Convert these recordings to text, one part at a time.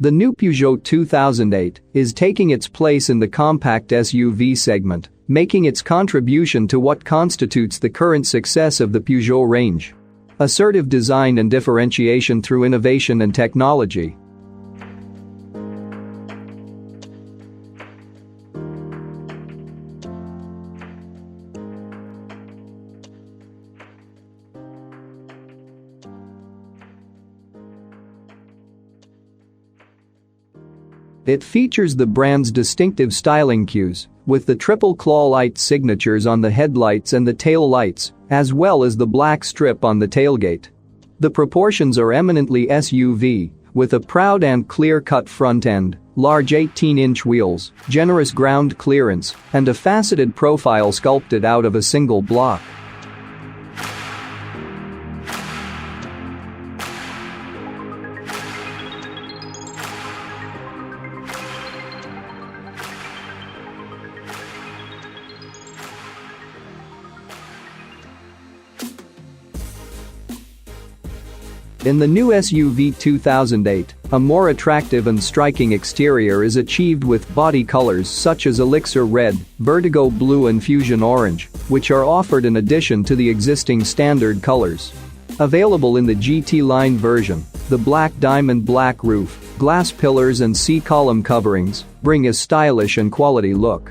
The new Peugeot 2008 is taking its place in the compact SUV segment, making its contribution to what constitutes the current success of the Peugeot range. Assertive design and differentiation through innovation and technology. It features the brand's distinctive styling cues, with the triple claw light signatures on the headlights and the tail lights, as well as the black strip on the tailgate. The proportions are eminently SUV, with a proud and clear-cut front end, large 18-inch wheels, generous ground clearance, and a faceted profile sculpted out of a single block. In the new SUV 2008, a more attractive and striking exterior is achieved with body colors such as Elixir Red, Vertigo Blue and Fusion Orange, which are offered in addition to the existing standard colors. Available in the GT line version, the black diamond black roof, glass pillars and C-column coverings bring a stylish and quality look.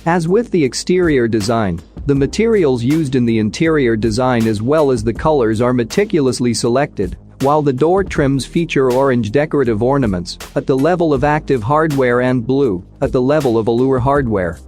As with the exterior design, the materials used in the interior design as well as the colors are meticulously selected, while the door trims feature orange decorative ornaments at the level of active hardware and blue at the level of Allure hardware.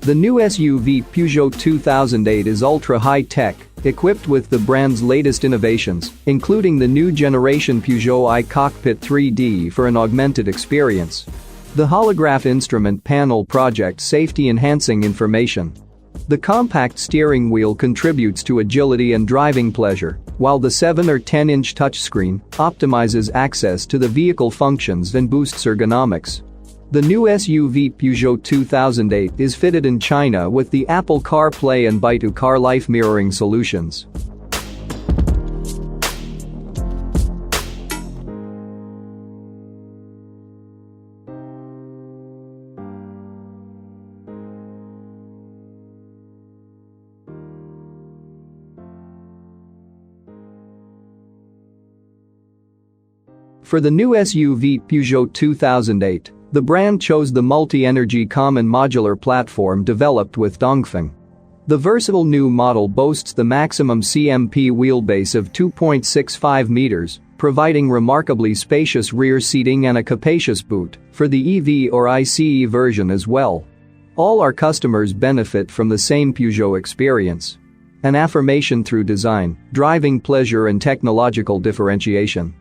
The new SUV Peugeot 2008 is ultra-high-tech, equipped with the brand's latest innovations, including the new generation Peugeot i-Cockpit 3D for an augmented experience. The holograph instrument panel projects safety-enhancing information. The compact steering wheel contributes to agility and driving pleasure, while the 7 or 10-inch touchscreen optimizes access to the vehicle functions and boosts ergonomics. The new SUV Peugeot 2008 is fitted in Cjina with the Apple CarPlay and Baidu CarLife mirroring solutions. For the new SUV Peugeot 2008, the brand chose the multi-energy Common Modular Platform developed with DONGFENG. The versatile new model boasts the maximum CMP wheelbase of 2.65 meters, providing remarkably spacious rear seating and a capacious boot for the EV or ICE version as well. All our customers benefit from the same Peugeot experience. An affirmation through design, driving pleasure and technological differentiation.